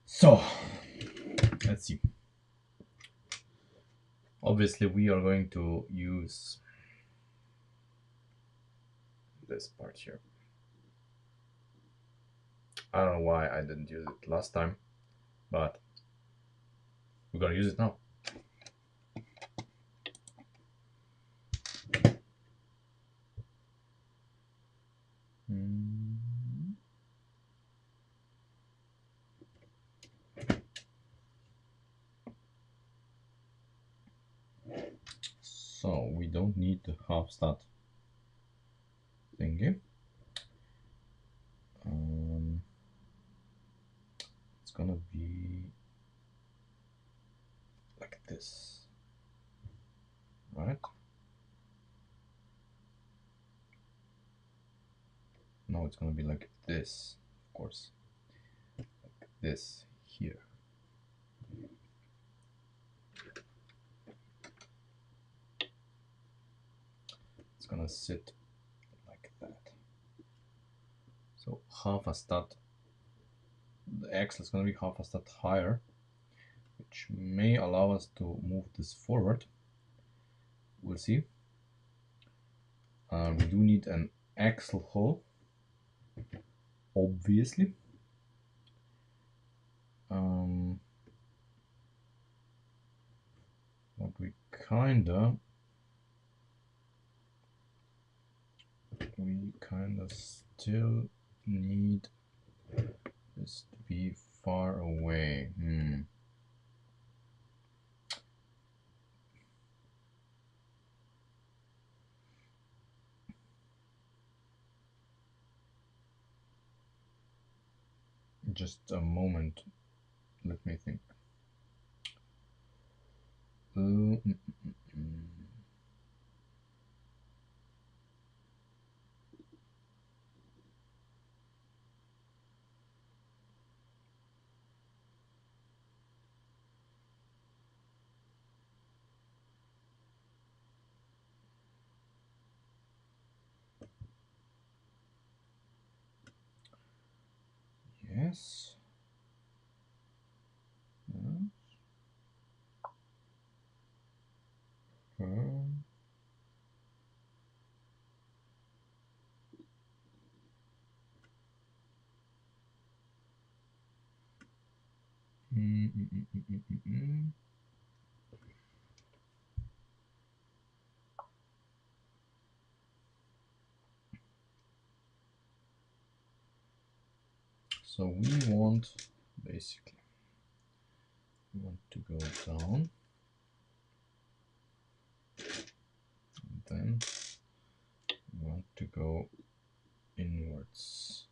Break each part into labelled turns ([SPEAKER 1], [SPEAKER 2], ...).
[SPEAKER 1] So let's see. Obviously, we are going to use this part here. I don't know why I didn't use it last time, but we're gonna use it now. So we don't need the half stat thingy. It's gonna be like this, right? No, it's gonna be like this, of course, like this here. It's gonna sit like that. So half a stat, the axle is gonna be half a stat higher, which may allow us to move this forward. We'll see. We do need an axle hole, obviously. But we kinda still need this to be far away. Just a moment. Let me think. Yes. So we want, basically, we want to go down, and then we want to go inwards.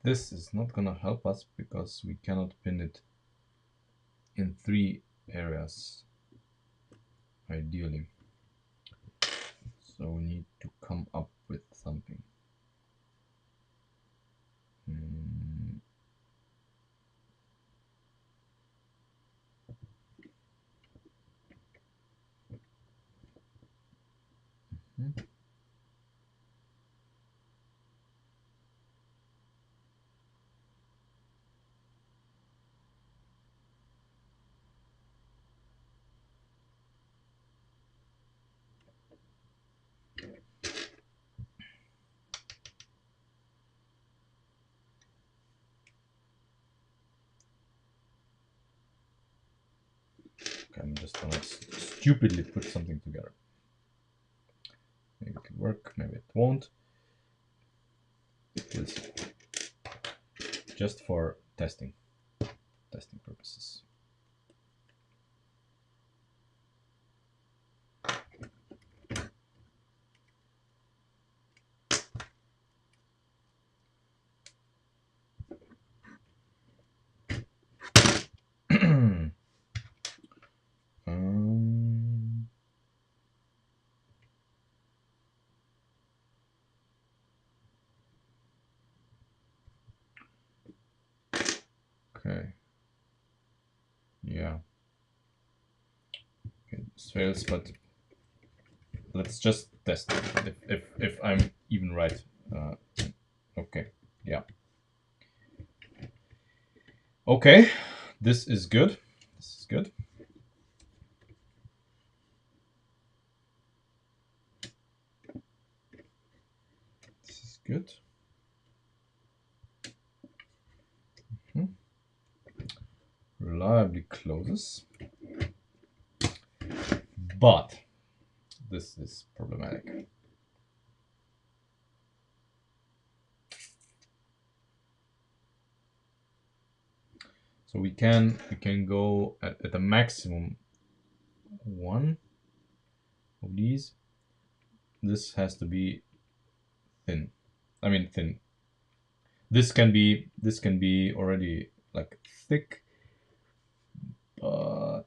[SPEAKER 1] This is not gonna help us because we cannot pin it in 3 areas, ideally. So we need to come up with something. gonna stupidly put something together. Maybe it can work, maybe it won't. We'll see. Just for testing purposes. Okay. Yeah. Okay, this fails, but let's just test if I'm even right. Okay. Yeah. Okay. This is good. This is good. This is good. Reliably closes. But this is problematic. So we can go at a maximum one of these. This has to be thin. I mean thin. This can be already like thick, but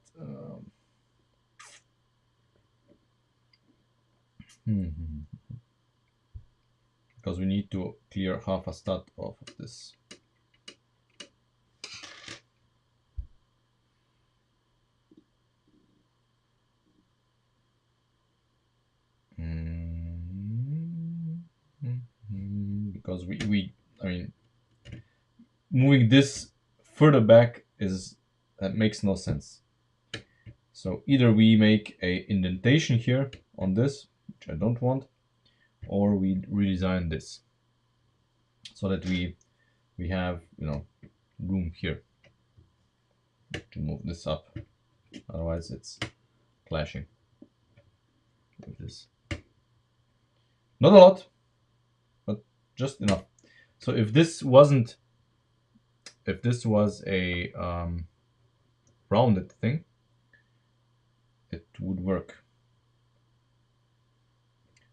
[SPEAKER 1] because we need to clear half a stud off of this. Because I mean, moving this further back that makes no sense. So either we make a indentation here on this, which I don't want, or we redesign this so that we have, you know, room here to move this up. Otherwise it's clashing with this. Not a lot, but just enough. So if this was a rounded thing, it would work.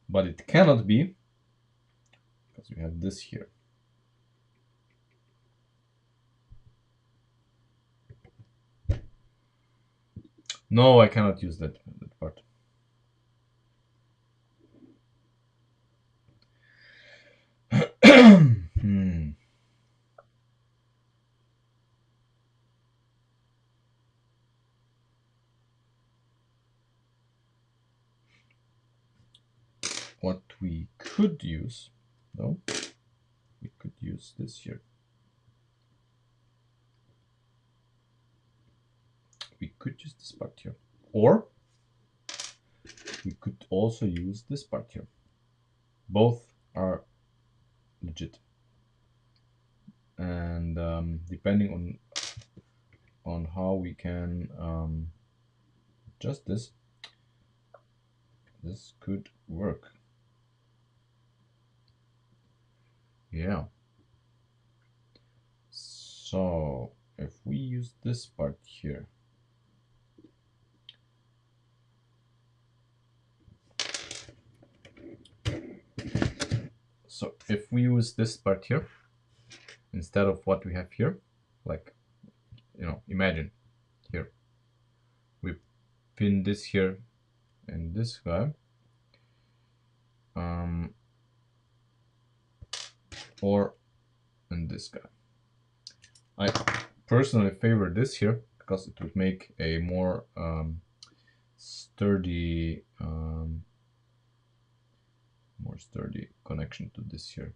[SPEAKER 1] But it cannot be because we have this here. No, I cannot use that part. What we could use, though, we could use this here. We could use this part here. Or we could also use this part here. Both are legit. And depending on how we can adjust this, this could work. Yeah. So if we use this part here, so if we use this part here instead of what we have here, like, you know, imagine here we pin this here and this guy, or in this guy. I personally favor this here because it would make a more sturdy connection to this here.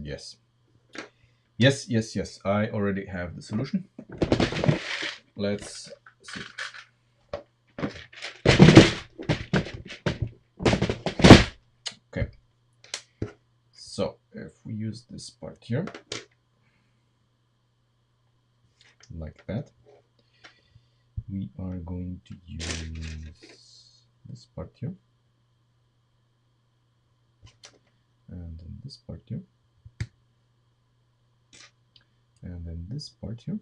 [SPEAKER 1] Yes. Yes. I already have the solution. Let's see. Okay. So if we use this part here, like that. We are going to use this part here, and then this part here, and then this part here.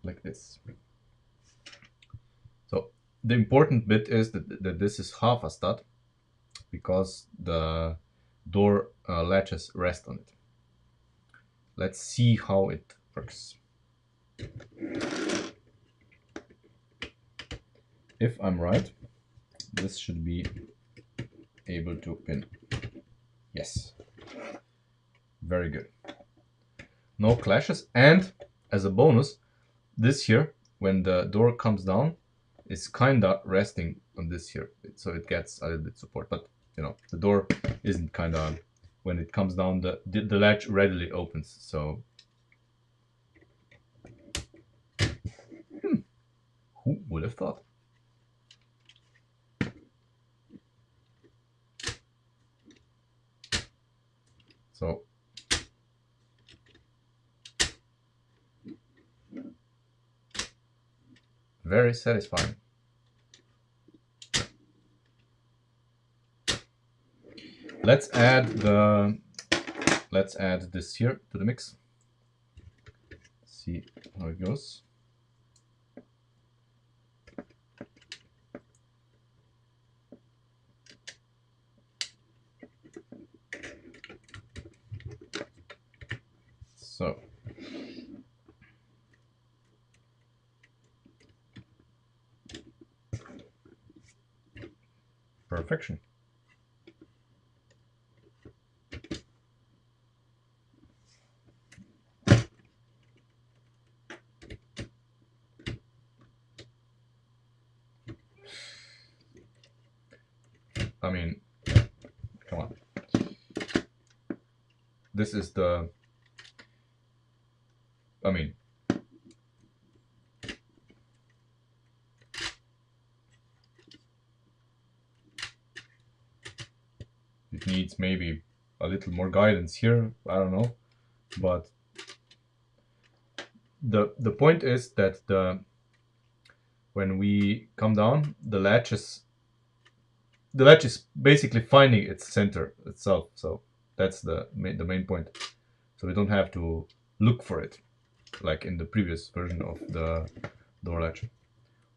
[SPEAKER 1] Like this. So the important bit is that this is half a stud, because the door latches rest on it. Let's see how it works. If I'm right, this should be able to pin. Yes. Very good. No clashes, and as a bonus, this here, when the door comes down, is kinda resting on this here, so it gets a little bit support. But you know, the door isn't kinda, when it comes down, the latch readily opens. So who would have thought? So very satisfying. Let's add this here to the mix. See how it goes. So perfection. I mean, come on. This is the, I mean, it needs maybe a little more guidance here, I don't know, but the point is that when we come down, the latch is basically finding its center itself. So that's the main point. So we don't have to look for it like in the previous version of the door latch.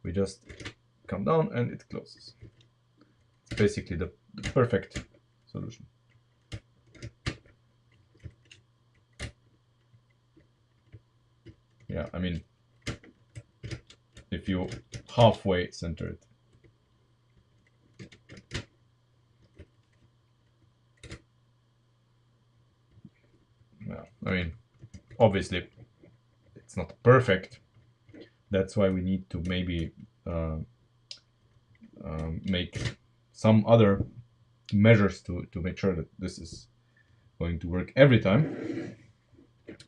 [SPEAKER 1] We just come down and it closes. It's basically the perfect solution. Yeah, I mean, if you halfway center it. Yeah, I mean, obviously it's not perfect. That's why we need to maybe make some other measures to make sure that this is going to work every time.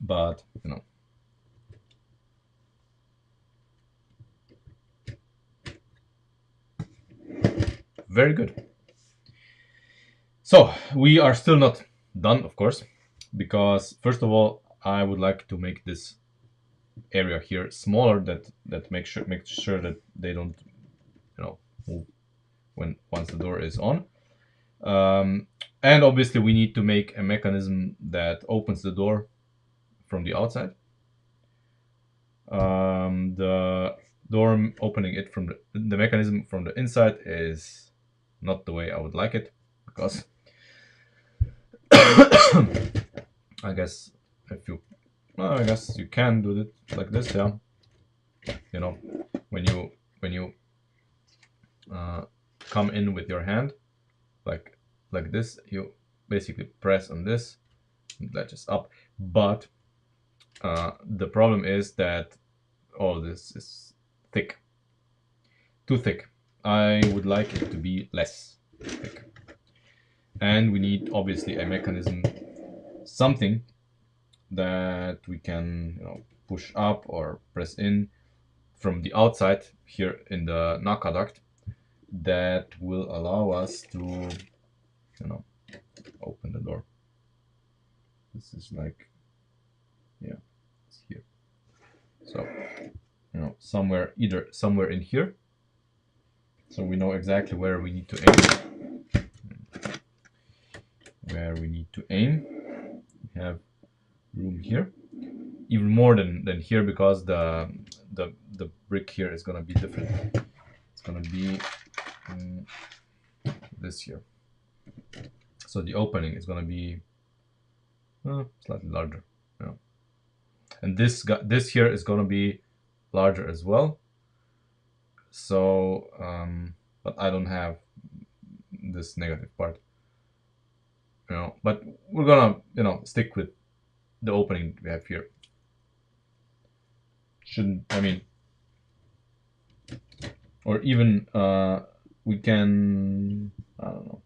[SPEAKER 1] But you know, very good. So we are still not done, of course, because first of all, I would like to make this area here smaller, that makes sure that they don't, you know, move once the door is on. And obviously we need to make a mechanism that opens the door from the outside. The door opening it from the mechanism from the inside is not the way I would like it, because I guess I guess you can do it like this, yeah. You know, when you come in with your hand, like this, you basically press on this, and it latches up. But the problem is that all this is thick, too thick. I would like it to be less thick, and we need obviously a mechanism, something that we can, you know, push up or press in from the outside here in the Countach, that will allow us to, you know, open the door. This is like, yeah, it's here. So, you know, either somewhere in here. So we know exactly where we need to aim. Where we need to aim. We have room here. Even more than here, because the brick here is gonna be different. It's gonna be this here. So the opening is gonna be slightly larger, you know. And this here is gonna be larger as well. So, but I don't have this negative part, you know. But we're gonna, you know, stick with the opening we have here. Shouldn't, I mean, or even we can, I don't know,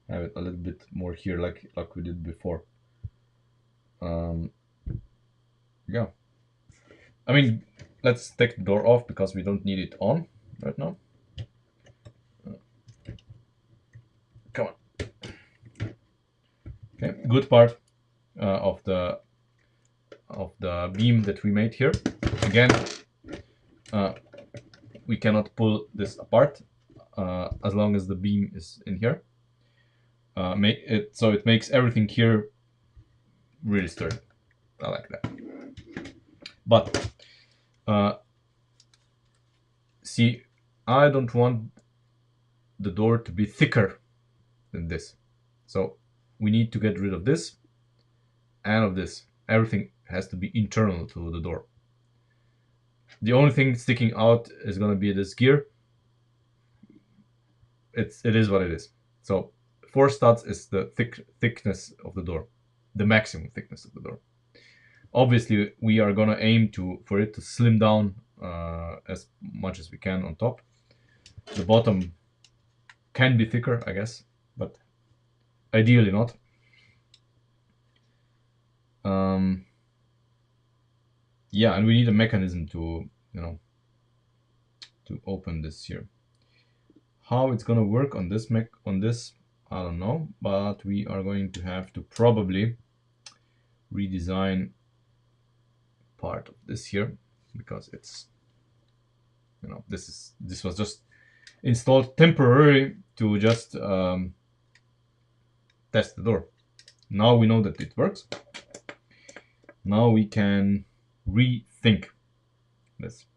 [SPEAKER 1] have it a little bit more here, like we did before. Yeah. I mean, let's take the door off because we don't need it on right now. Come on. Okay, good part of the beam that we made here. Again, we cannot pull this apart as long as the beam is in here. So it makes everything here really sturdy. I like that. But see, I don't want the door to be thicker than this. So we need to get rid of this and of this. Everything has to be internal to the door. The only thing sticking out is going to be this gear. It is what it is. So 4 studs is the thickness of the door, the maximum thickness of the door. Obviously, we are going to aim for it to slim down as much as we can on top. The bottom can be thicker, I guess, but ideally not. Yeah, and we need a mechanism to, you know, to open this here. How it's gonna work on this I don't know, but we are going to have to probably redesign part of this here, because it's, you know, this was just installed temporarily to just test the door. Now we know that it works. Now we can rethink this.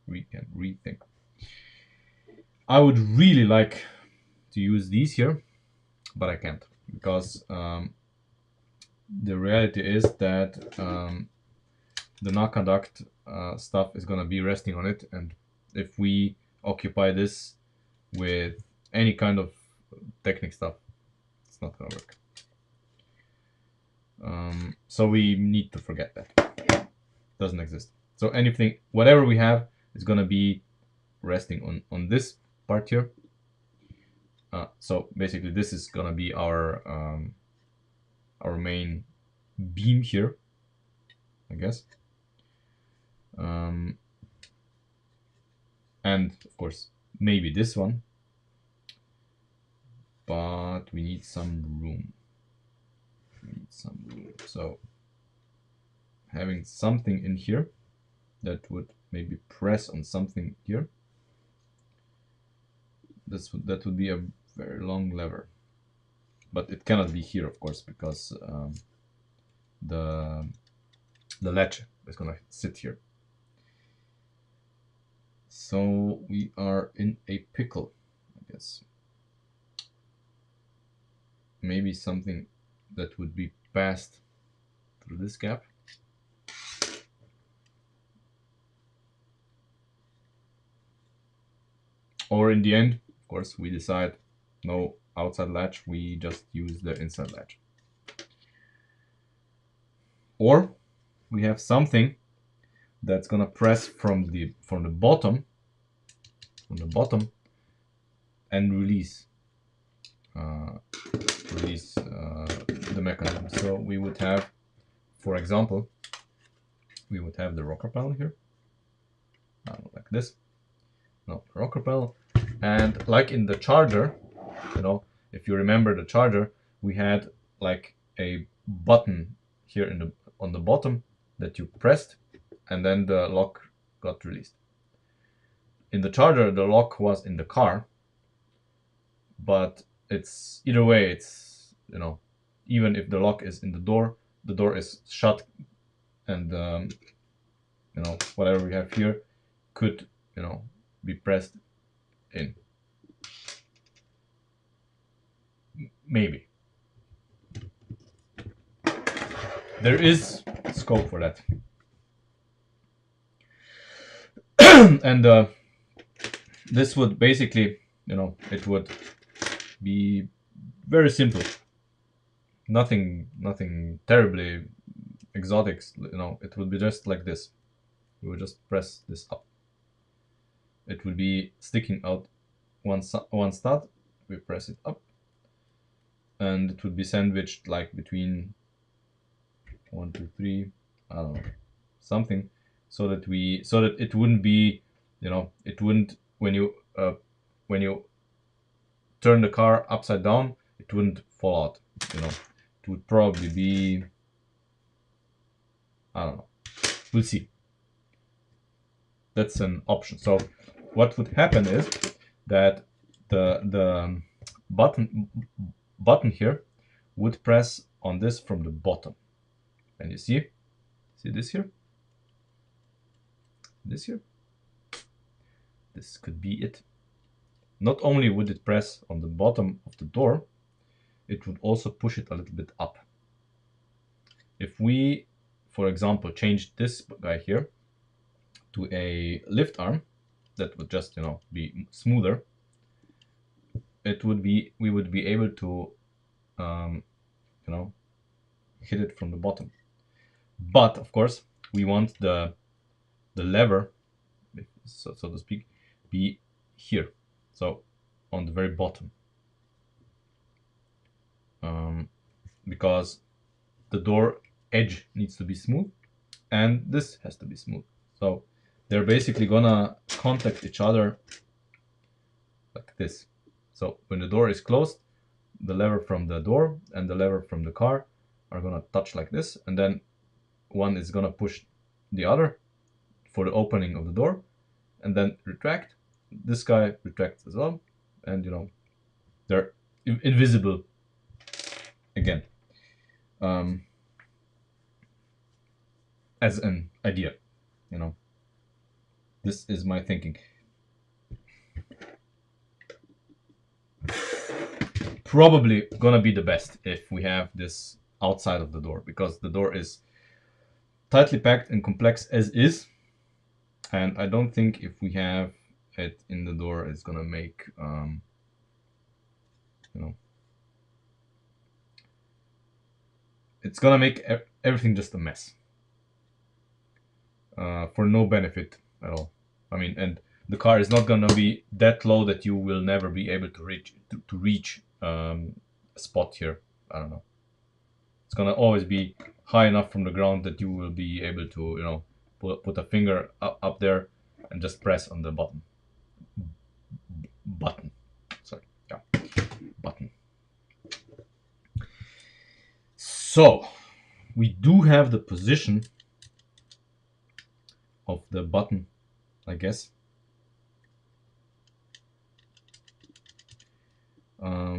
[SPEAKER 1] We can rethink. I would really like to use these here, but I can't, because the reality is that the Countach stuff is gonna be resting on it, and if we occupy this with any kind of Technic stuff, it's not gonna work. So we need to forget that. It doesn't exist. So anything, whatever we have, is gonna be resting on this part here. So basically, this is gonna be our main beam here, I guess. And of course, maybe this one, but we need some room. So having something in here that would maybe press on something here, that would be a very long lever, but it cannot be here, of course, because the latch is gonna sit here. So we are in a pickle, I guess. Maybe something that would be passed through this gap. Or in the end, of course, we decide no outside latch, we just use the inside latch. Or we have something that's gonna press from the bottom, and release the mechanism. So we would have, for example, we would have the rocker panel here, like this. No, rocker panel, And like in the charger, you know, if you remember the charger, we had like a button here in the on the bottom that you pressed, and then the lock got released. In the charger, the lock was in the car, but it's either way, it's, you know, even if the lock is in the door is shut, and you know, whatever we have here could, you know, be pressed in. Maybe there is scope for that. And this would basically, you know, it would be very simple, nothing terribly exotic, you know. It would be just like this. We would just press this up. It would be sticking out one stud. We press it up, and it would be sandwiched like between 1, 2, 3, I don't know, something, so that it wouldn't be, you know, it wouldn't, when you turn the car upside down, it wouldn't fall out, you know. It would probably be, I don't know, we'll see. That's an option. So what would happen is that the button here would press on this from the bottom, and you see this here, this could be it. Not only would it press on the bottom of the door, it would also push it a little bit up. If we, for example, change this guy here to a lift arm, that would just, you know, be smoother, it would be, we would be able to you know, hit it from the bottom. But of course we want the lever, so to speak, be here, so on the very bottom, because the door edge needs to be smooth and this has to be smooth. So they're basically gonna contact each other like this. So when the door is closed, the lever from the door and the lever from the car are gonna touch like this, and then one is gonna push the other for the opening of the door, and then retract. This guy retracts as well, and, you know, they're invisible again, as an idea, you know. This is my thinking. Probably gonna be the best if we have this outside of the door, because the door is tightly packed and complex as is, and I don't think if we have it in the door, it's gonna make you know, it's gonna make everything just a mess, for no benefit at all. I mean, and the car is not gonna be that low that you will never be able to reach a spot here. I don't know. It's gonna always be high enough from the ground that you will be able to, you know, put a finger up there and just press on the button. Sorry, yeah, button. So we do have the position of the button, I guess.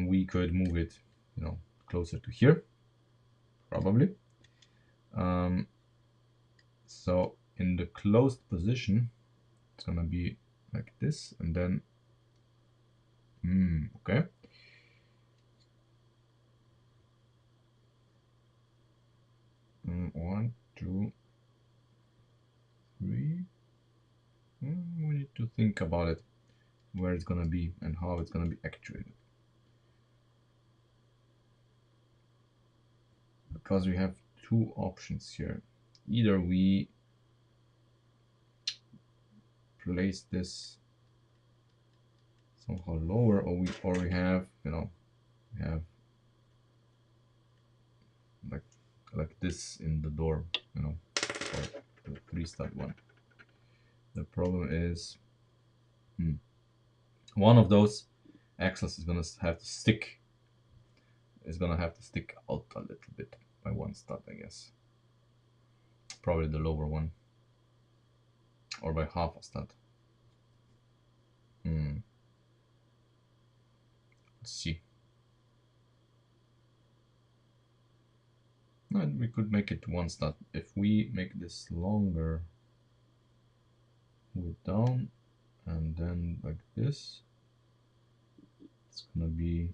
[SPEAKER 1] We could move it, you know, closer to here, probably. So in the closed position, it's gonna be like this, and then okay. 1, 2, 3. We need to think about it, where it's gonna be and how it's gonna be actuated, because we have two options here. Either we place this somehow lower, or we have, you know, we have like this in the door, you know, or the 3-stud one. The problem is One of those axles is gonna have to stick. Is gonna have to stick out a little bit by one stud, I guess. Probably the lower one, or by half a stud. Let's see. No, we could make it one stud. If we make this longer, move it down, and then like this, it's gonna be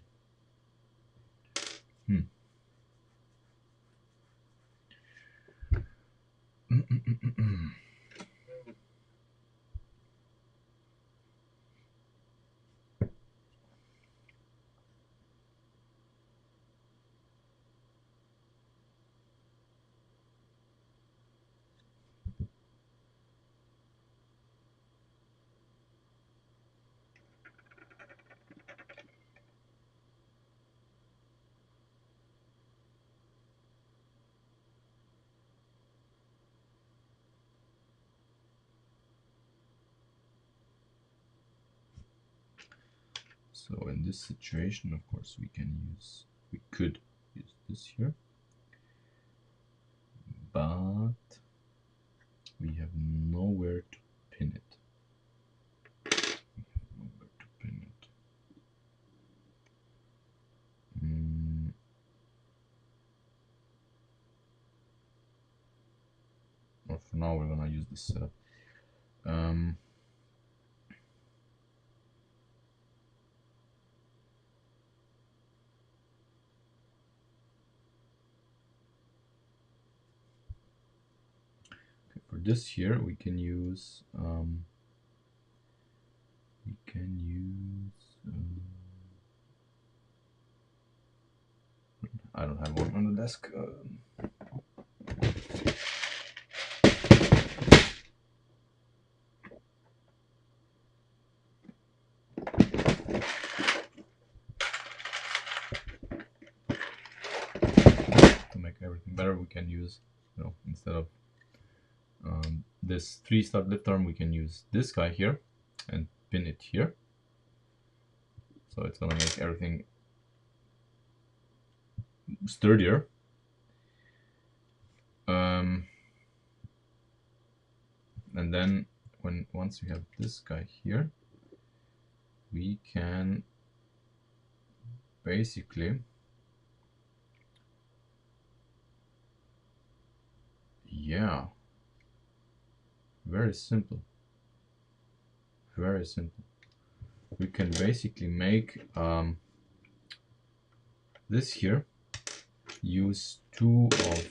[SPEAKER 1] so in this situation, of course, we could use this here, but we have nowhere to pin it. Or for now, we're gonna use this setup. For this here, we can use I don't have one on the desk. To make everything better, we can use, instead of this 3-stud lift arm, we can use this guy here and pin it here. So it's gonna make everything sturdier. And then once we have this guy here, we can basically, yeah, very simple. Very simple. We can basically make this here, use two of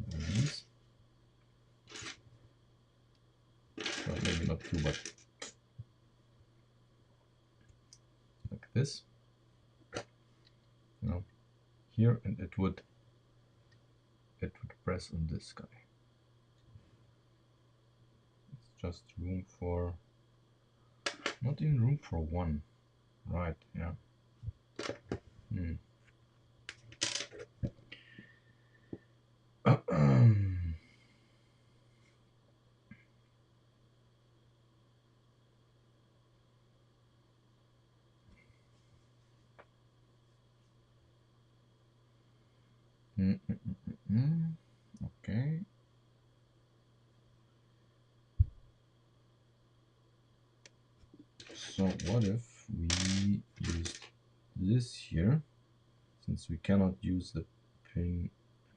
[SPEAKER 1] these. Well, maybe not two, but like this. Here, and it would press on this guy. It's just room for, not even room for one, right? Yeah. Okay. So what if we use this here, since we cannot use the pin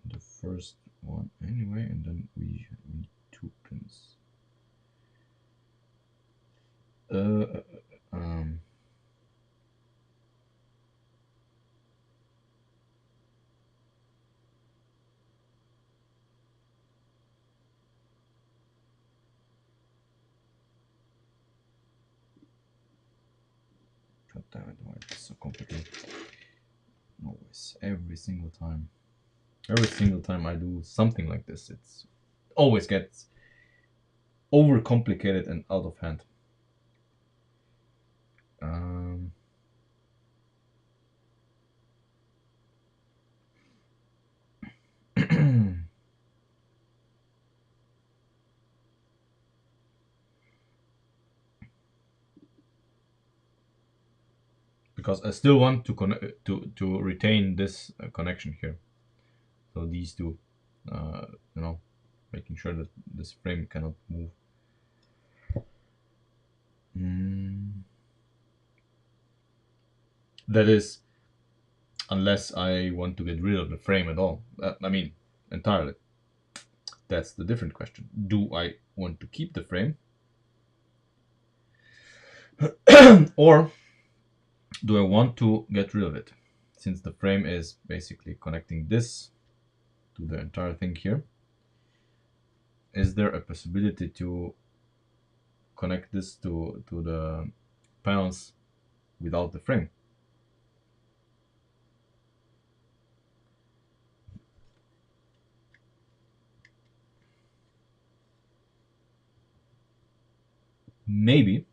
[SPEAKER 1] in the first one anyway, and then we need 2 pins. God damn it, why it's so complicated? Always, every single time I do something like this, it's always gets overcomplicated and out of hand. because I still want to to retain this connection here. So these two, you know, making sure that this frame cannot move. That is, unless I want to get rid of the frame at all. I mean, entirely. That's the different question. Do I want to keep the frame? Or do I want to get rid of it? Since the frame is basically connecting this to the entire thing here, is there a possibility to connect this to the panels without the frame? Maybe.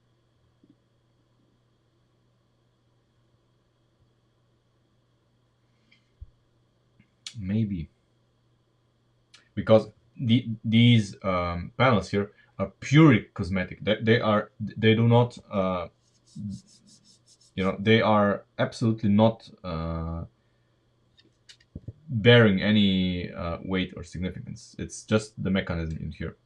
[SPEAKER 1] Maybe. Because these panels here are purely cosmetic. They do not you know, they are absolutely not bearing any weight or significance. It's just the mechanism in here.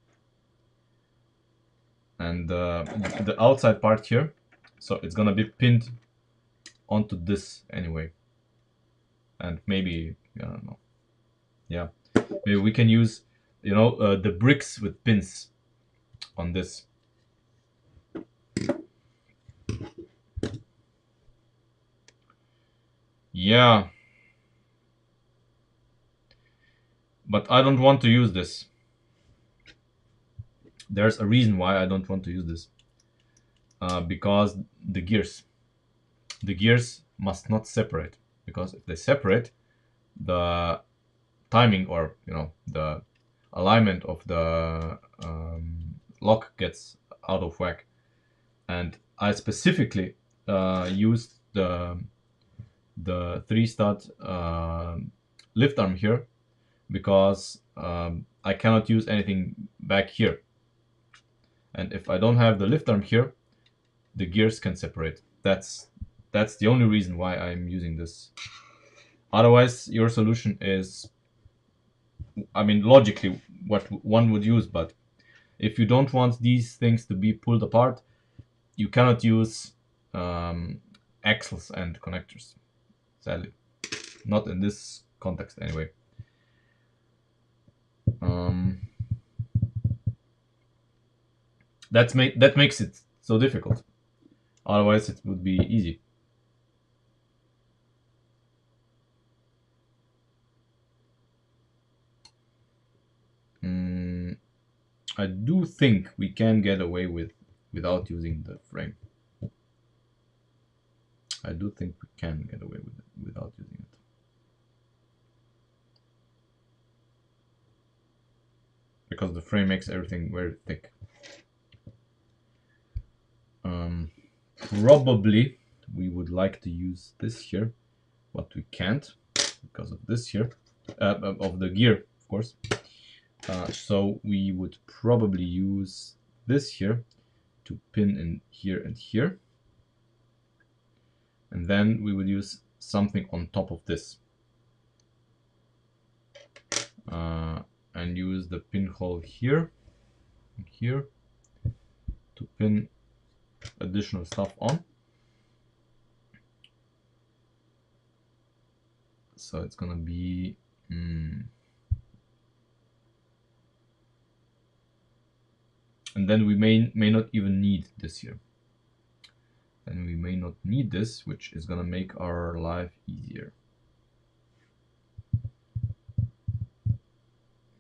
[SPEAKER 1] And the outside part here, so it's gonna be pinned onto this anyway. And maybe, I don't know. Yeah, maybe we can use, you know, the bricks with pins on this. Yeah. But I don't want to use this. There's a reason why I don't want to use this. Because the gears must not separate. Because if they separate, the timing, or, you know, the alignment of the lock gets out of whack. And I specifically used the 3-stud lift arm here because I cannot use anything back here. And if I don't have the lift arm here, the gears can separate. That's the only reason why I'm using this. Otherwise, your solution is, I mean, logically what one would use, but if you don't want these things to be pulled apart, you cannot use axles and connectors. Sadly, not in this context anyway. That makes it so difficult. Otherwise, it would be easy. I do think we can get away without using the frame. I do think we can get away with it without using it. Because the frame makes everything very thick. Probably we would like to use this here, but we can't because of this here, of the gear, of course. So we would probably use this here to pin in here and here. And then we would use something on top of this. And use the pinhole here and here to pin additional stuff on. So it's gonna be and then we may not even need this here. And we may not need this, which is gonna make our life easier.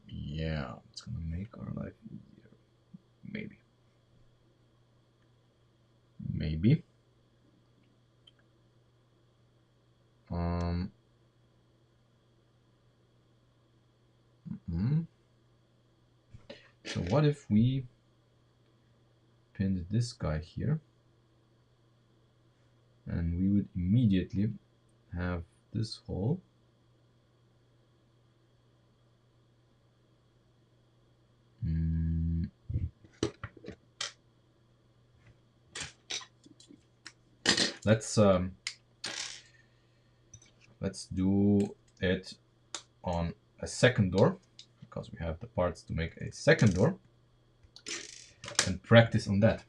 [SPEAKER 1] Yeah, it's gonna make our life easier. Maybe. Maybe. So what if we pinned this guy here, and we would immediately have this hole let's let's do it on a second door, because we have the parts to make a second door, and practice on that.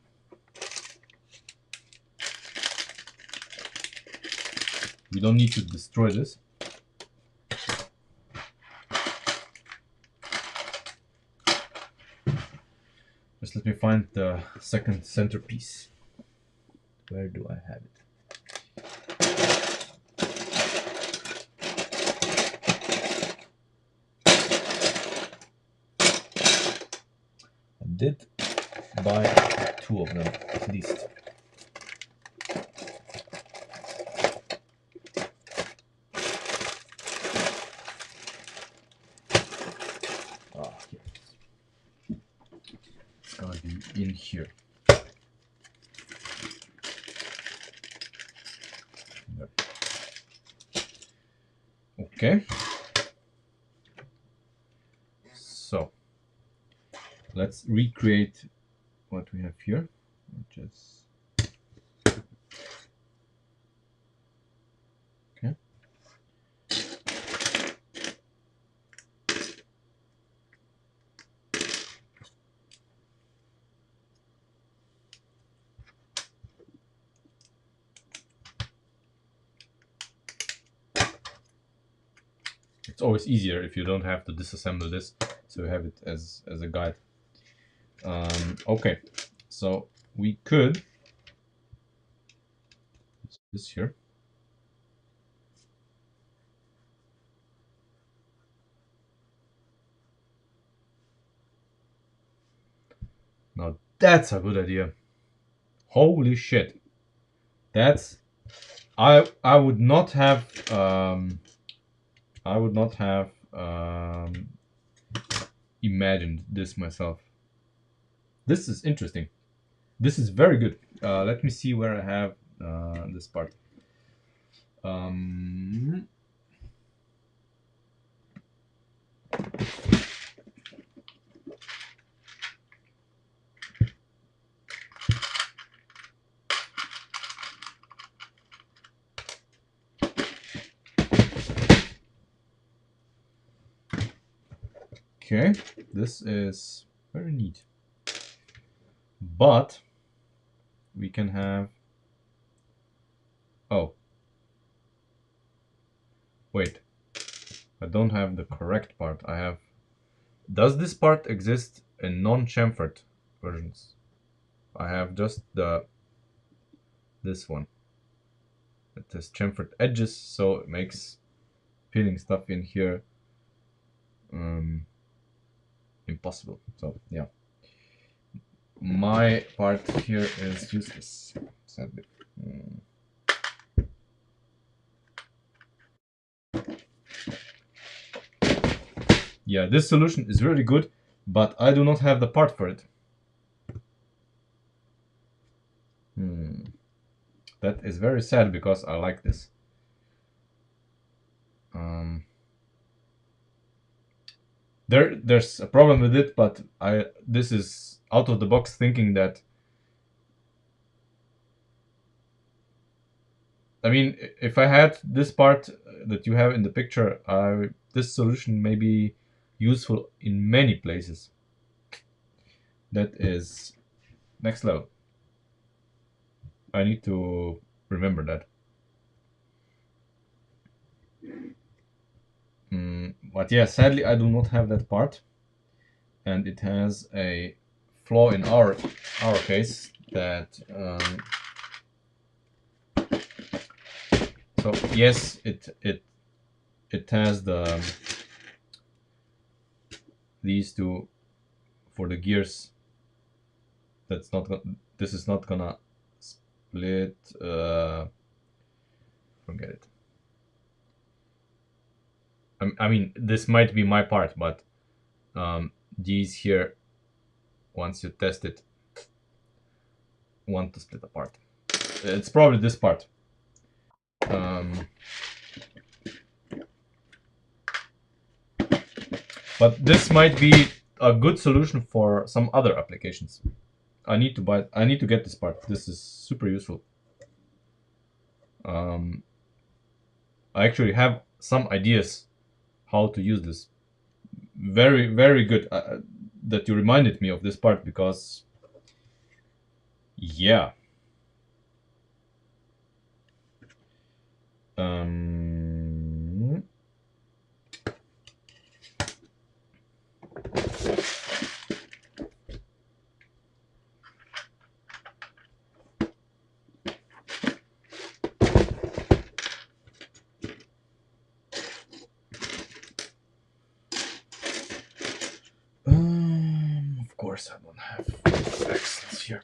[SPEAKER 1] We don't need to destroy this. Just let me find the second centerpiece. Where do I have it? I did buy 2 of them at least. Ah, here it is. It's gonna be in here. There. Okay. So let's recreate what we have here, which is okay. It's always easier if you don't have to disassemble this, so you have it as a guide. Okay, so we could use this here. Now that's a good idea. Holy shit! That's I would not have imagined this myself. This is interesting. This is very good. Let me see where I have this part. Okay, this is very neat. But we can have... Oh. Wait. I don't have the correct part. I have... Does this part exist in non-chamfered versions? I have just this one. It has chamfered edges, so it makes peeling stuff in here impossible. So yeah, my part here is useless, sadly. Yeah, this solution is really good, but I do not have the part for it. That is very sad because I like this. There's a problem with it, but this is out of the box thinking that... I mean, if I had this part that you have in the picture, this solution may be useful in many places. That is next level. I need to remember that. But yeah, sadly I do not have that part, and it has a flaw in our case that so yes, it has these two for the gears. That's not this is not gonna split. Forget it. I mean, this might be my part, but these here, once you test it, want to split apart. It's probably this part. But this might be a good solution for some other applications. I need to get this part. This is super useful. I actually have some ideas how to use this. Very, very good that you reminded me of this part, because yeah. Um, of course, I don't have accents here.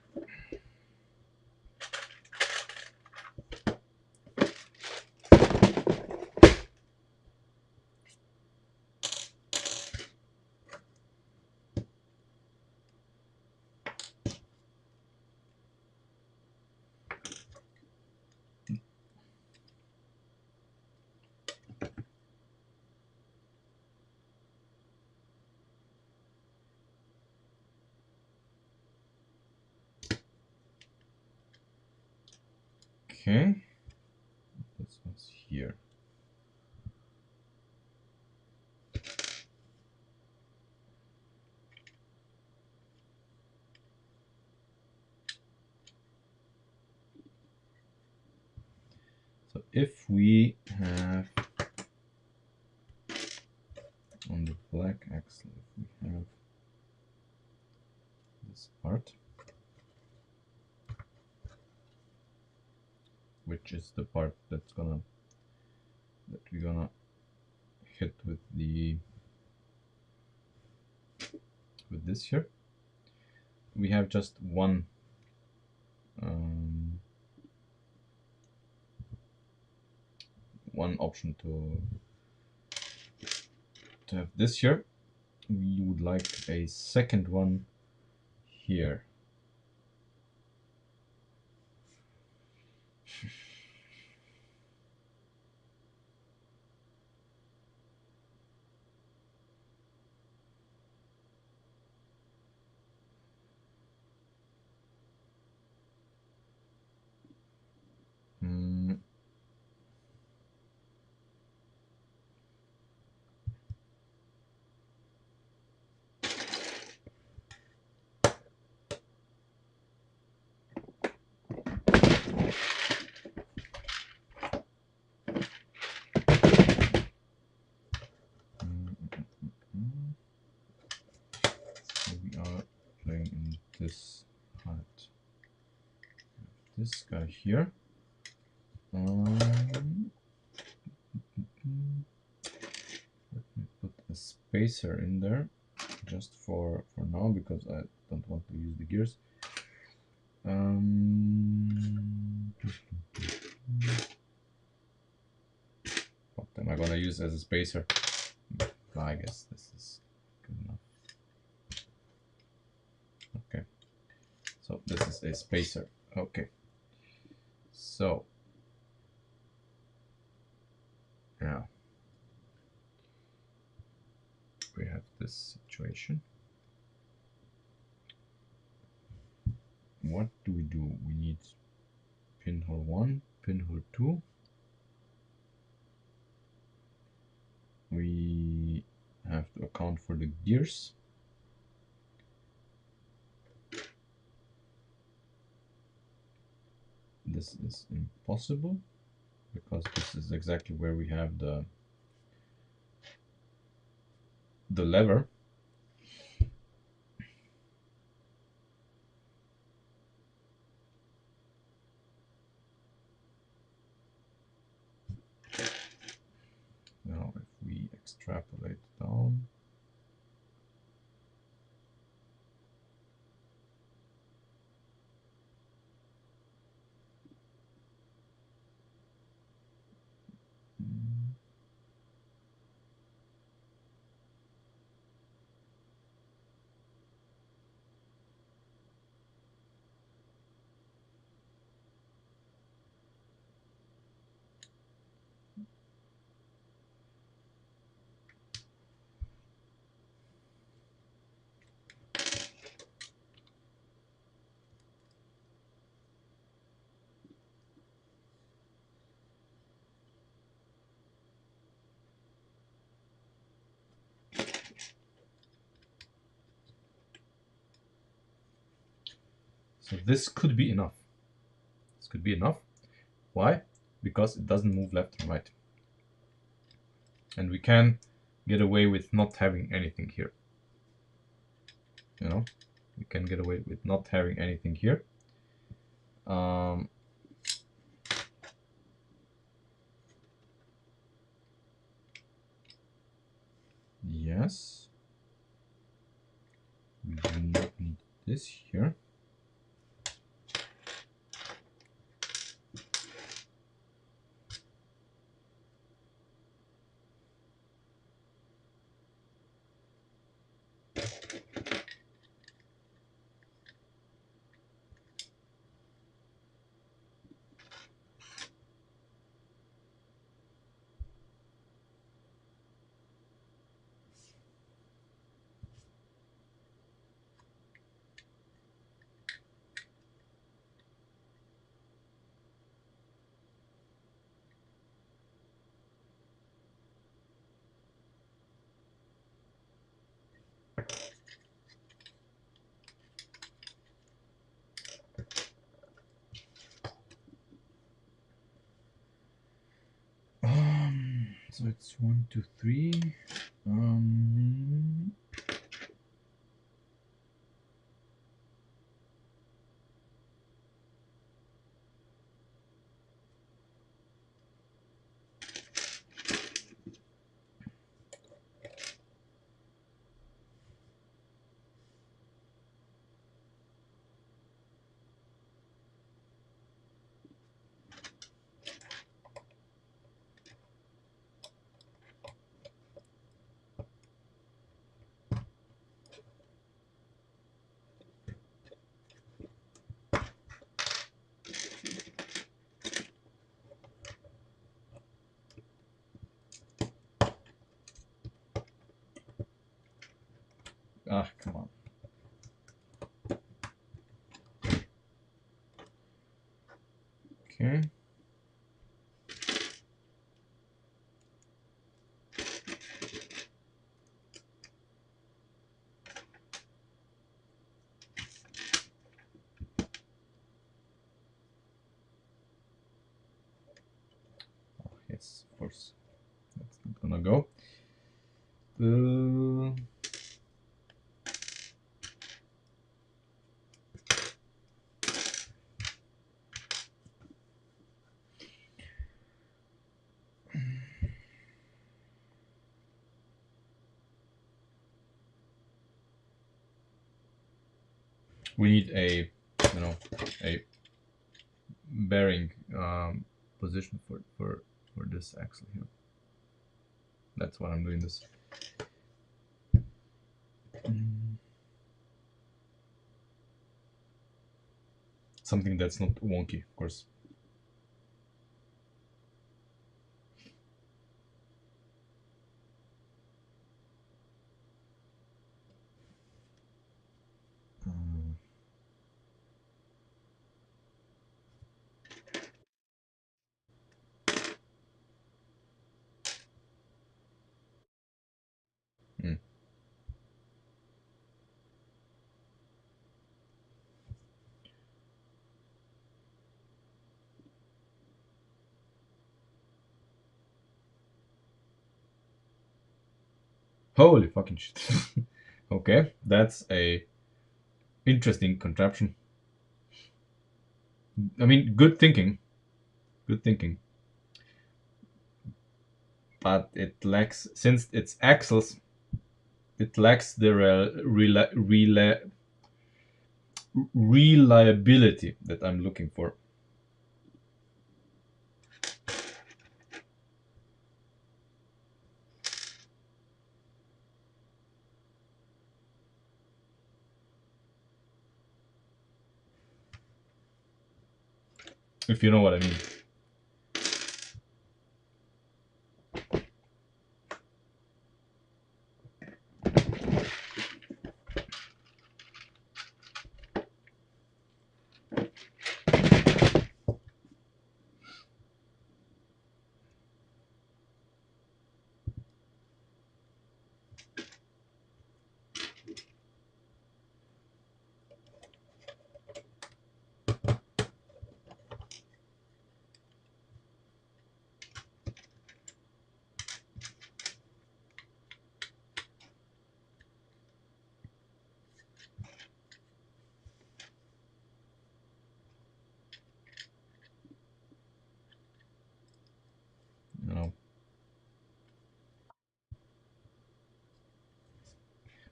[SPEAKER 1] Okay, this one's here. So if we have on the black axle, if we have this part, which is the part that we're gonna hit with this here, we have just one one option to have this here. We would like a second one here. We are playing in this height. This guy here. Let me put a spacer in there just for now, because I don't want to use the gears. What am I gonna use as a spacer? I guess this is good enough. Okay, so this is a spacer. Okay, so yeah, we have this situation. What do? We need pinhole 1, pinhole 2. We have to account for the gears. This is impossible, because this is exactly where we have the lever. Now if we extrapolate down, So this could be enough. This could be enough. Why? Because it doesn't move left and right. And we can get away with not having anything here. You know, we can get away with not having anything here. Yes. We do not need this here. So it's 1, 2, 3. Ah, come on. Okay. Oh, yes, of course. That's not gonna go. We need a, you know, a bearing position for this axle here. That's why I'm doing this. Something that's not wonky, of course. Holy fucking shit. Okay, that's a interesting contraption. I mean, good thinking. Good thinking. But it lacks, since it's axles, it lacks the reliability that I'm looking for. If you know what I mean.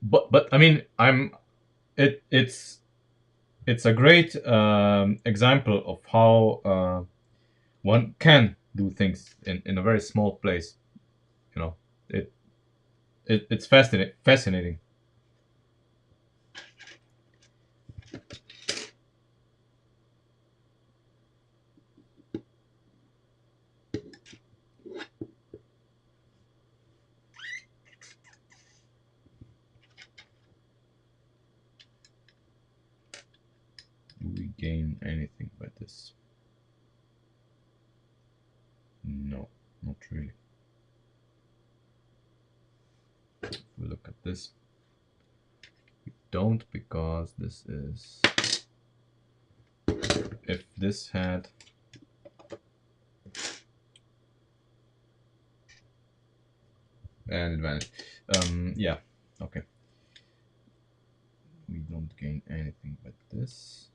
[SPEAKER 1] but I mean, it's a great example of how one can do things in a very small place. You know, it, it's fascinating. Do we gain anything by this? No, not really. If we look at this, we don't, because this is, if this had an advantage, yeah, okay. We don't gain anything but this.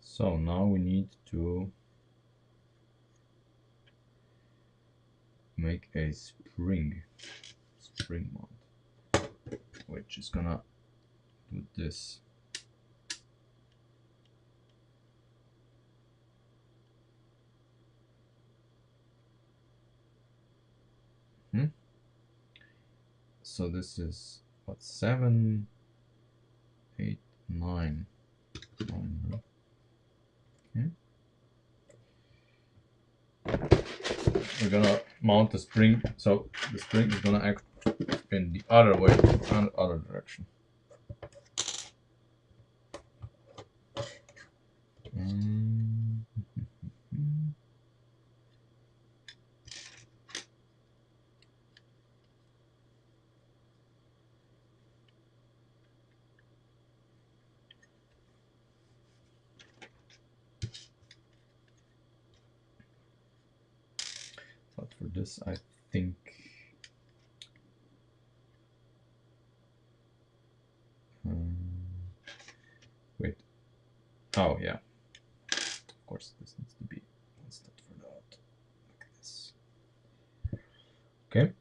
[SPEAKER 1] So now we need to make a spring mount, which is gonna do this. So this is what, 7, 8, 9. Okay. We're gonna mount the spring, so the spring is gonna act in the other way, and other direction. But for this, I think wait. Oh yeah. Of course, this needs to be one step further out, like this. Okay.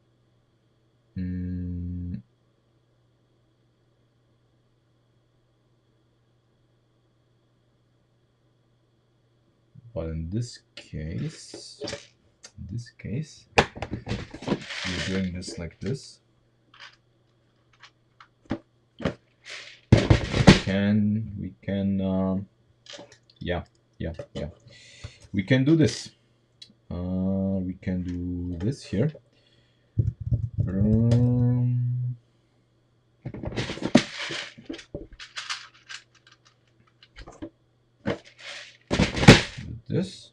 [SPEAKER 1] But in this case, we're doing this like this. We can, yeah. We can do this. We can do this here. This.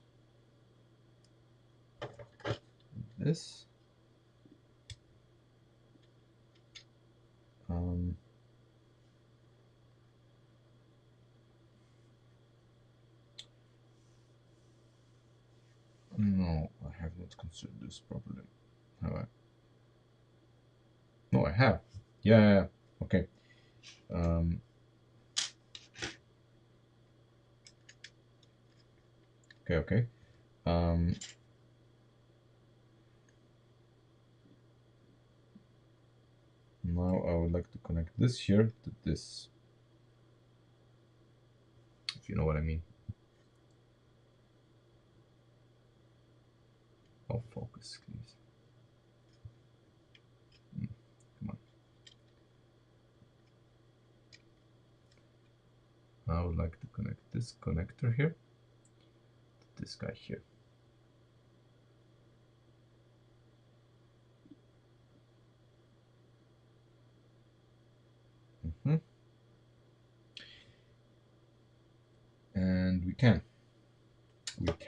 [SPEAKER 1] No, I have not considered this properly. Have I? No, I have. Yeah. Okay. Okay. Now I would like to connect this here to this, if you know what I mean. Oh, focus, please. Come on. I would like to connect this connector here to this guy here. And we can. Like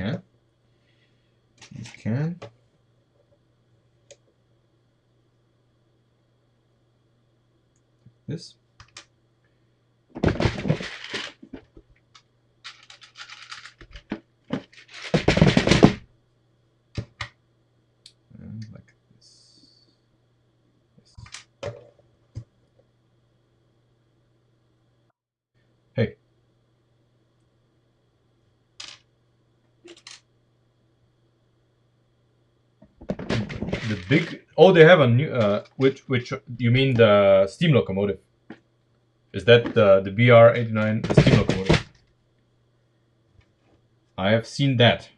[SPEAKER 1] this. And like this. Yes. Hey. big. Oh, they have a new. Which you mean the steam locomotive? Is that the BR-89, the steam locomotive? I have seen that.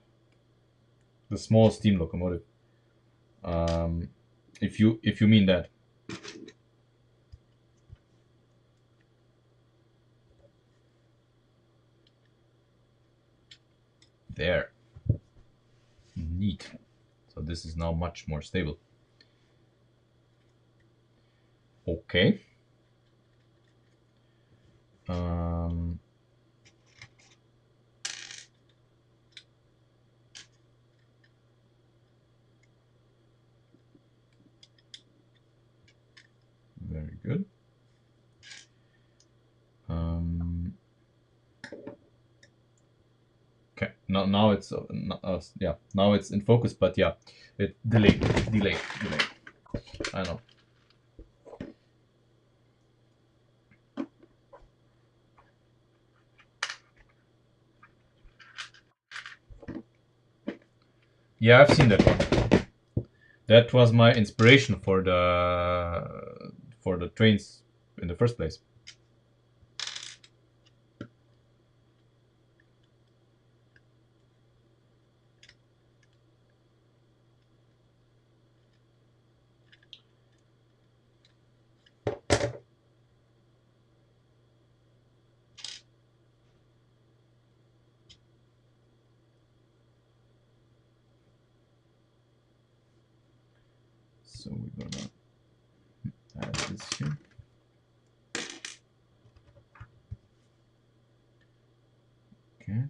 [SPEAKER 1] The small steam locomotive. If you mean that. There. Neat. So this is now much more stable. Okay. Very good. Okay. Now it's yeah. Now it's in focus, but yeah, it delayed. I know. Yeah, I've seen that one. That was my inspiration for the trains in the first place. So we're gonna add this here. Okay.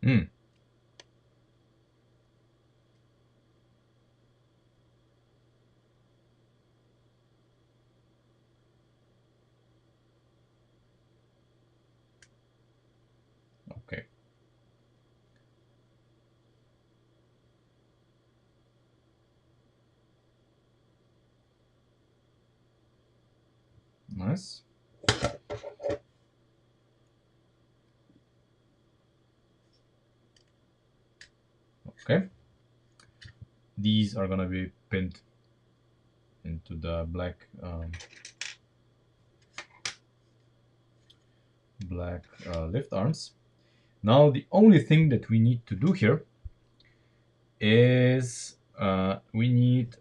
[SPEAKER 1] Hmm. Okay. Nice. Okay. These are gonna be pinned into the black lift arms. Now the only thing that we need to do here is we need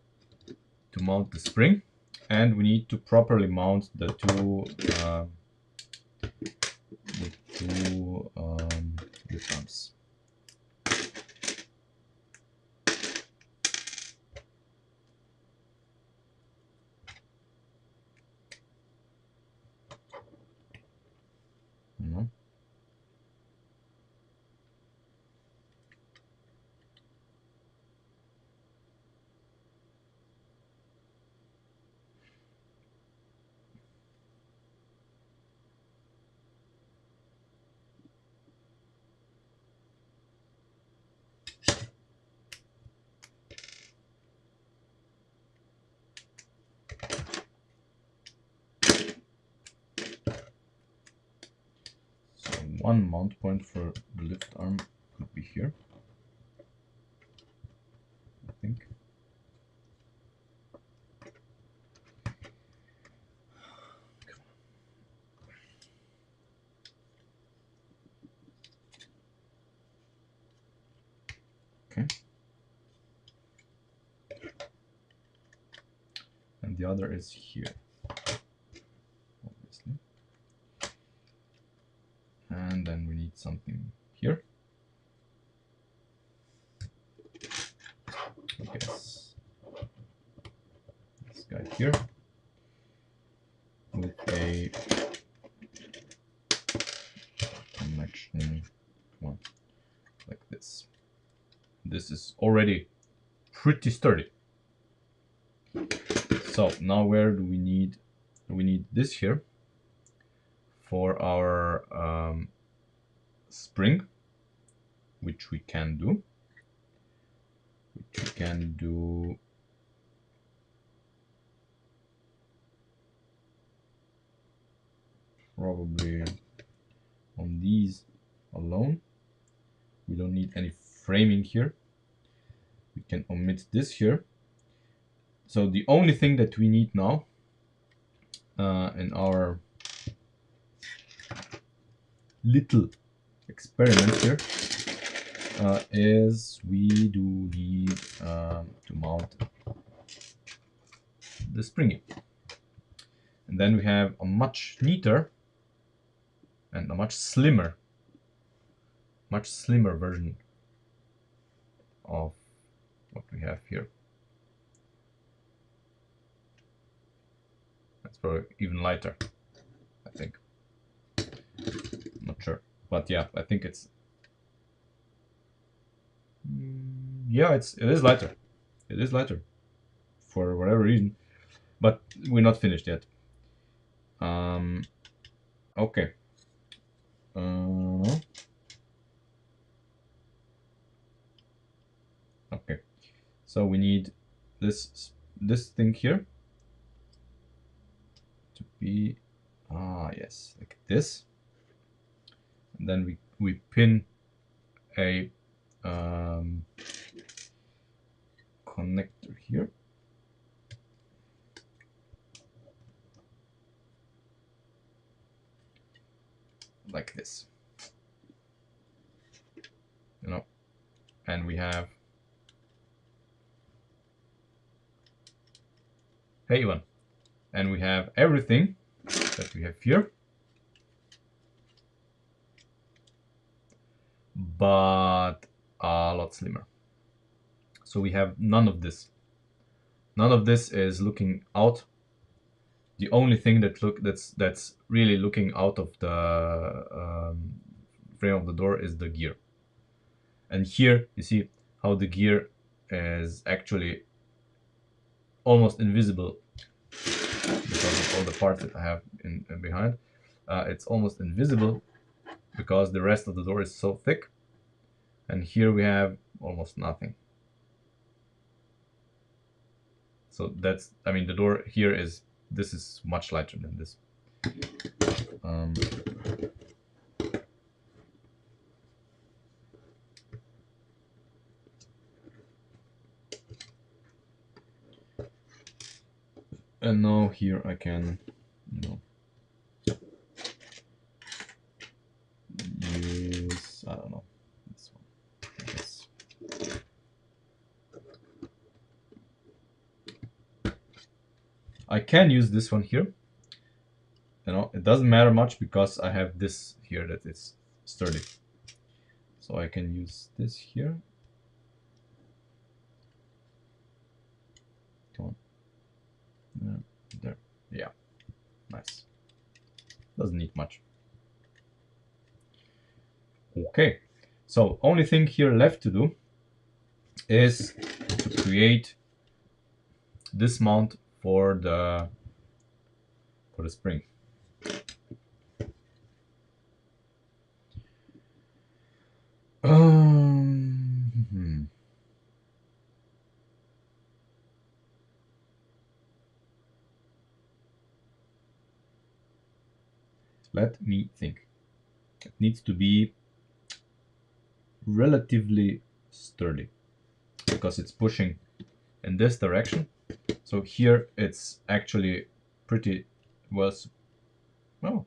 [SPEAKER 1] to mount the spring, and we need to properly mount the two lift arms. So one mount point for the lift arm could be here, I think. Okay. And the other is here, obviously. something here. I guess this guy here with a connection, come on, like this. This is already pretty sturdy. So now where do we need? We need this here for our spring, which we can do. Probably on these alone. We don't need any framing here. We can omit this here. So the only thing that we need now in our little experiment here is we do need to mount the springy. And then we have a much neater and a much slimmer version of what we have here. That's probably even lighter, I think. I'm not sure, but yeah, I think it's yeah, it is lighter. It is lighter for whatever reason, but we're not finished yet. Okay. Okay, so we need this thing here to be yes, like this, and then we pin a connector here. Like this, you know, and we have Hey1, and we have everything that we have here, but a lot slimmer. So we have none of this. None of this is looking out. The only thing that's really looking out of the frame of the door is the gear. And here you see how the gear is actually almost invisible because of all the parts that I have in behind. It's almost invisible because the rest of the door is so thick, and here we have almost nothing. So that's, I mean, the door here is, this is much lighter than this. And now here I can, you know, use, I don't know, this one, I guess. I can use this one here. You know, it doesn't matter much because I have this here that is sturdy. So I can use this here. Come on. There. Yeah. Nice. Doesn't need much. Okay. So only thing here left to do is to create this mount for the spring. Let me think. It needs to be relatively sturdy because it's pushing in this direction. So here it's actually pretty well. Oh,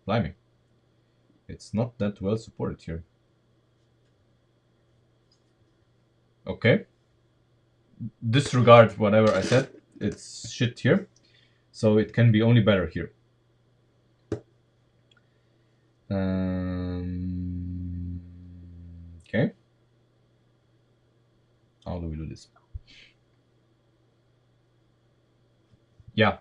[SPEAKER 1] blimey. It's not that well supported here. Okay. Disregard whatever I said. It's shit here. So it can be only better here. Okay. How do we do this? Yeah.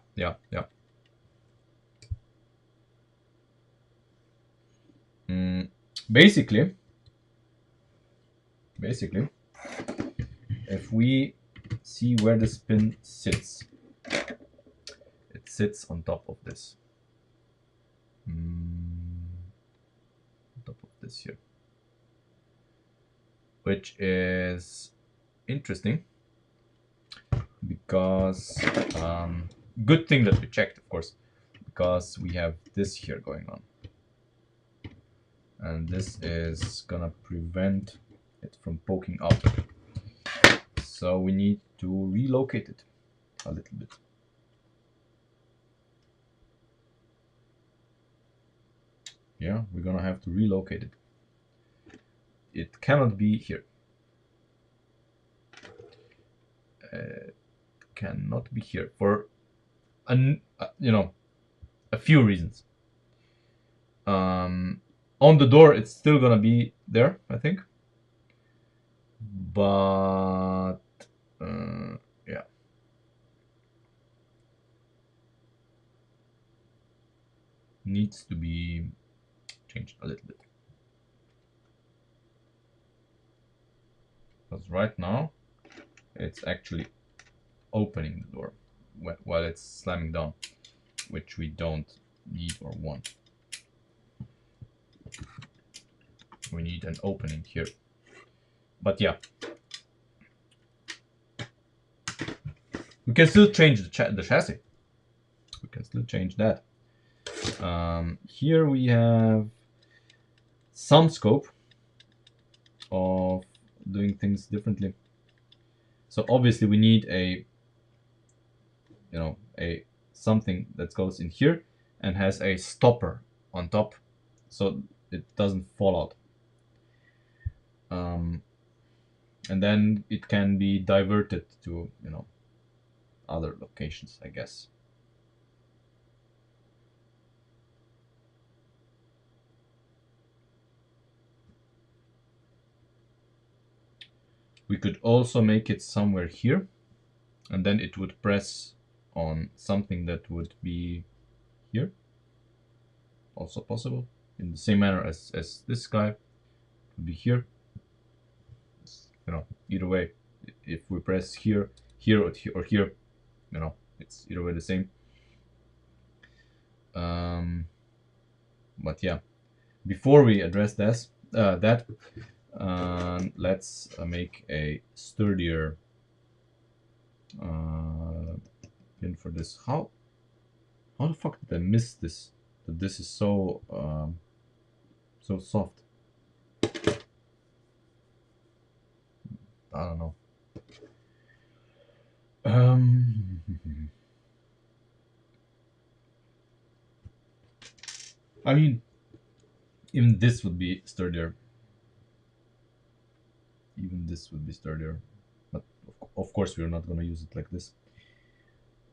[SPEAKER 1] Mm, basically, if we see where the spin sits, it sits on top of this. On top of this here, which is interesting because good thing that we checked, of course, because we have this here going on, and this is gonna prevent it from poking up. So we need to relocate it a little bit. Yeah, we're gonna have to relocate it. It cannot be here. Cannot be here for a few reasons. On the door, it's still gonna be there, I think, but yeah, needs to be changed a little bit, because right now it's actually opening the door while it's slamming down, which we don't need or want. We need an opening here. But yeah, we can still change the chassis. We can still change that. Here we have some scope of doing things differently. So obviously we need a something that goes in here and has a stopper on top, so it doesn't fall out. And then it can be diverted to other locations, I guess. We could also make it somewhere here, and then it would press on something that would be here. Also possible in the same manner as this guy would be here. Either way, if we press here, or here, it's either way the same. But yeah, before we address this, let's make a sturdier pin for this. How the fuck did I miss this? That this is so so soft. I don't know. I mean, even this would be sturdier. Even this would be sturdier, but of course we're not gonna use it like this.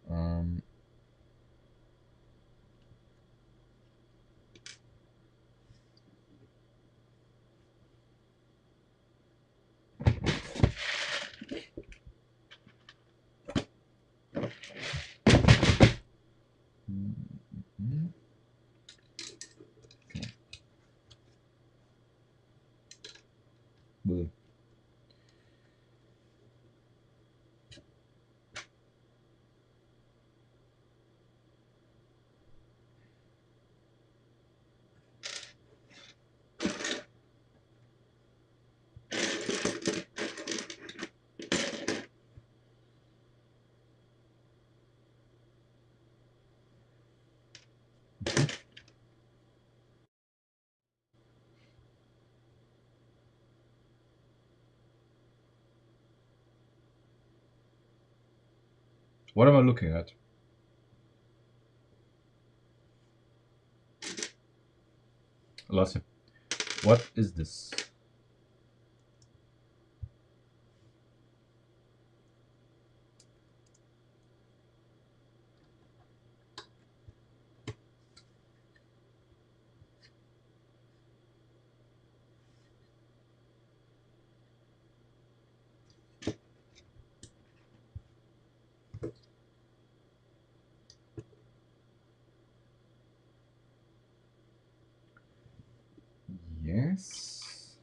[SPEAKER 1] Um, well, what am I looking at? Lassie, what is this? Yes.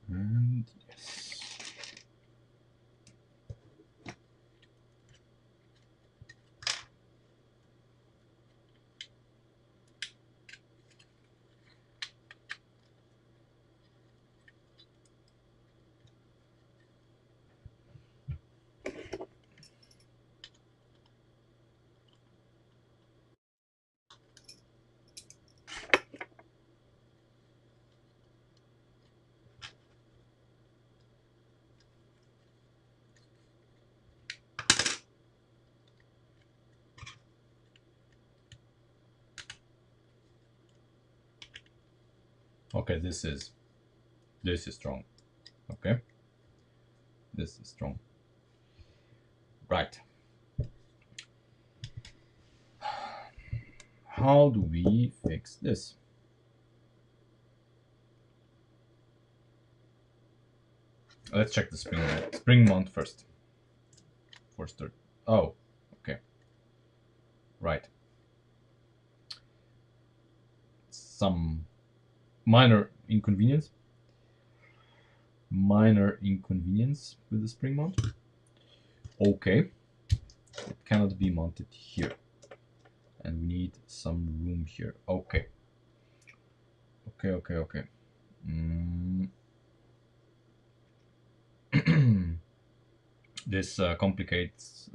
[SPEAKER 1] And yes. Okay, this is strong. Okay, this is strong. Right. How do we fix this? Let's check the spring mount first. For start. Oh, okay. Right. Some minor inconvenience. Minor inconvenience with the spring mount. Okay. It cannot be mounted here. And we need some room here. Okay. Okay. This complicates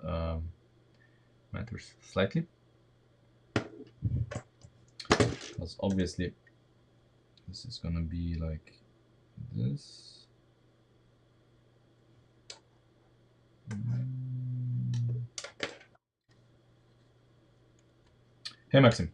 [SPEAKER 1] matters slightly. Because obviously this is gonna be like this. Hey Maxim.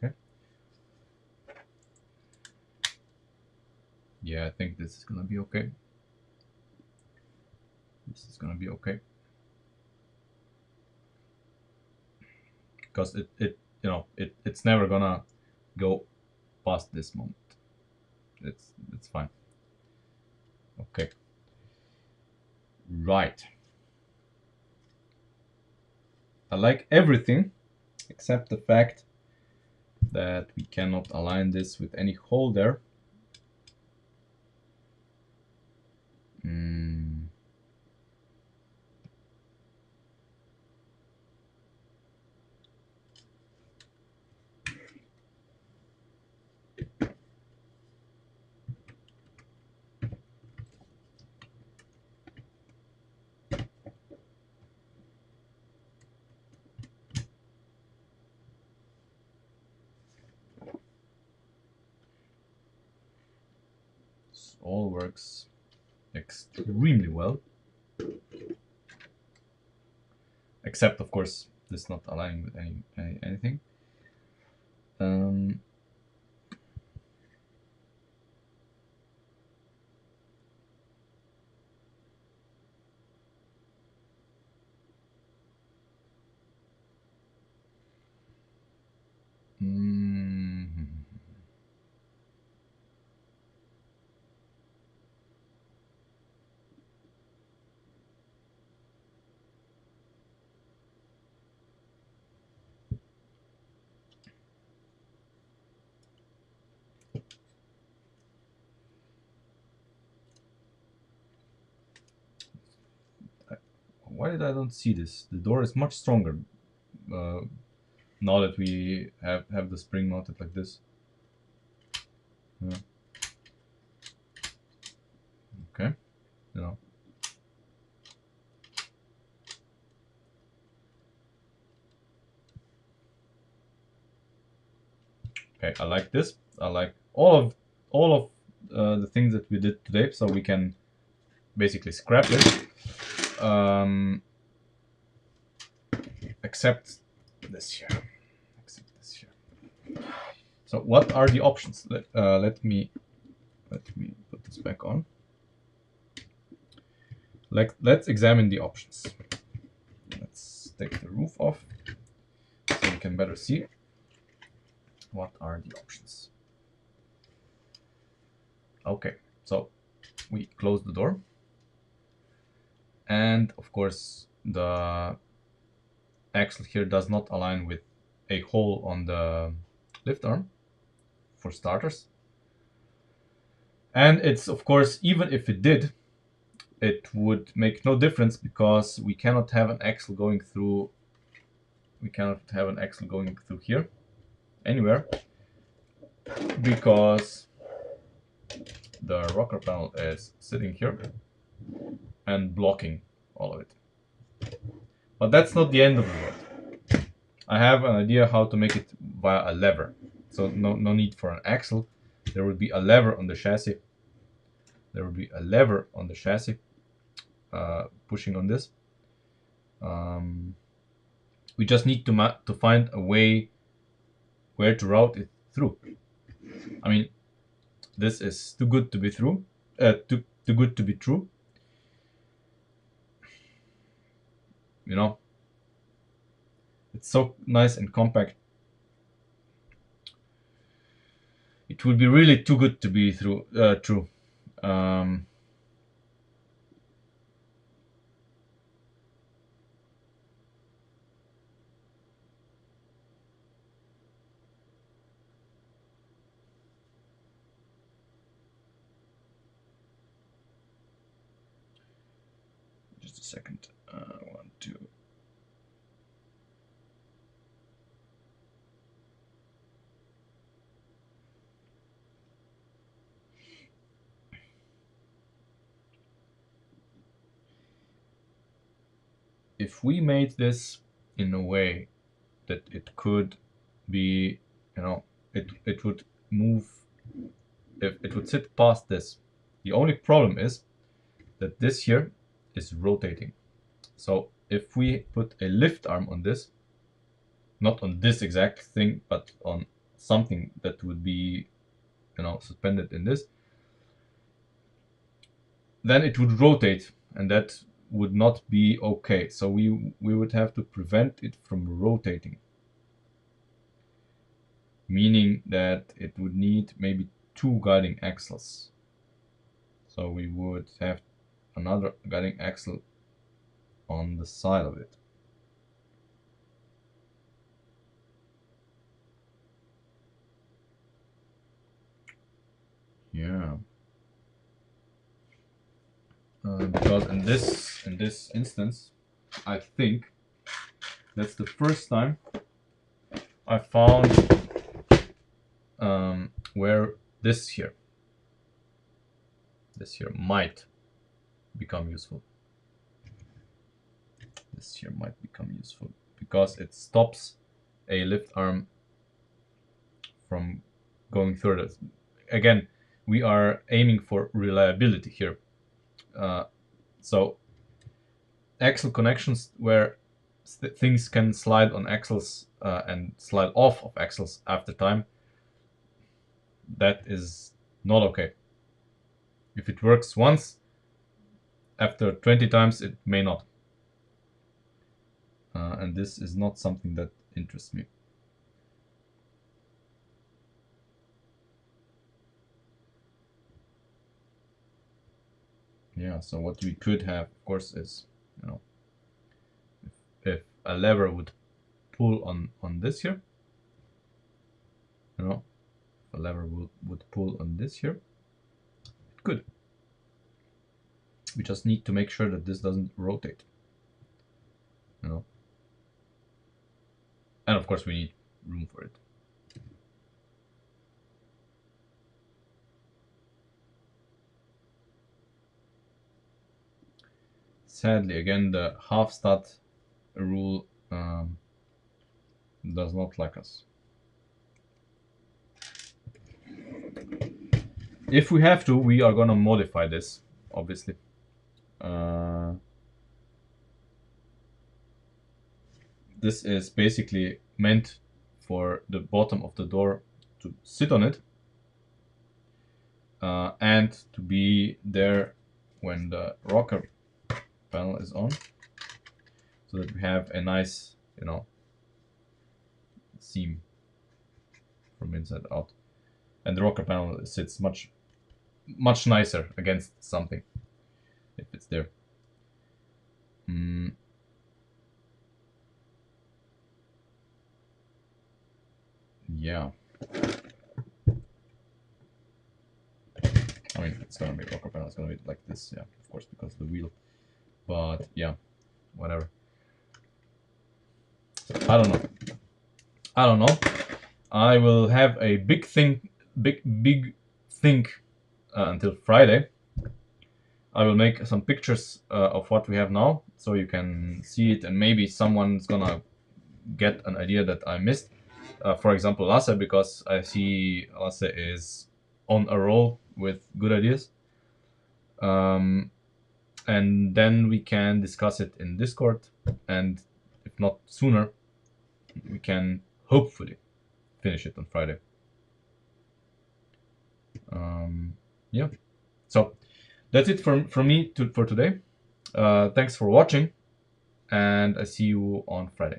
[SPEAKER 1] Okay. Yeah, I think this is gonna be okay. This is gonna be okay. Because it's never gonna go past this moment. It's fine. Okay. Right. I like everything except the fact that we cannot align this with any hole there. This all works extremely well. Except, of course, this not aligning with anything. Why did I don't see this? The door is much stronger now that we have the spring mounted like this. Yeah. Okay. Okay, I like this. I like all of the things that we did today, so we can basically scrap it. Except this here. Except this here. So what are the options? Let me put this back on. Let's examine the options. Let's take the roof off so we can better see. What are the options? Okay, so we close the door. And of course, the axle here does not align with a hole on the lift arm, for starters. And it's, of course, even if it did, it would make no difference because we cannot have an axle going through. We cannot have an axle going through here anywhere because the rocker panel is sitting here and blocking all of it. But that's not the end of the world. I have an idea how to make it via a lever. So no need for an axle. There would be a lever on the chassis. There would be a lever on the chassis pushing on this. We just need to find a way where to route it through. I mean, this is too good to be true. Too good to be true. You know, it's so nice and compact. It would be really too good to be true. Just a second. 1, 2. If we made this in a way that it could be, you know, it would move, if it would sit past this. The only problem is that this here is rotating. So if we put a lift arm on this, not on this exact thing, but on something that would be, you know, suspended in this, then it would rotate, and that would not be okay. So we would have to prevent it from rotating, meaning that it would need maybe 2 guiding axles. So we would have another guiding axle on the side of it. Yeah. Because in this instance, I think that's the first time I found where this here might become useful. This here might become useful because it stops a lift arm from going through it. Again, we are aiming for reliability here. So axle connections where things can slide on axles and slide off of axles after time, that is not okay. If it works once, after 20 times it may not. And this is not something that interests me. Yeah, so what we could have, of course, is, you know, if a lever would pull on this here, you know, if a lever would pull on this here, it could. We just need to make sure that this doesn't rotate, you know. And of course we need room for it. Sadly, again, the half stat rule does not like us. if we have to, we are gonna modify this, obviously. This is basically meant for the bottom of the door to sit on it, and to be there when the rocker panel is on, so that we have a nice, you know, seam from inside out, and the rocker panel sits much nicer against something if it's there. Yeah, I mean, it's gonna be rocker panel, it's gonna be like this, yeah, of course, because of the wheel, but yeah, whatever. I don't know. I will have a big think until Friday. I will make some pictures of what we have now, so you can see it, and maybe someone's gonna get an idea that I missed. For example, Lasse, because I see Lasse is on a roll with good ideas. And then we can discuss it in Discord, and if not sooner, we can hopefully finish it on Friday. Yeah, so that's it from me for today. Thanks for watching, and I see you on Friday.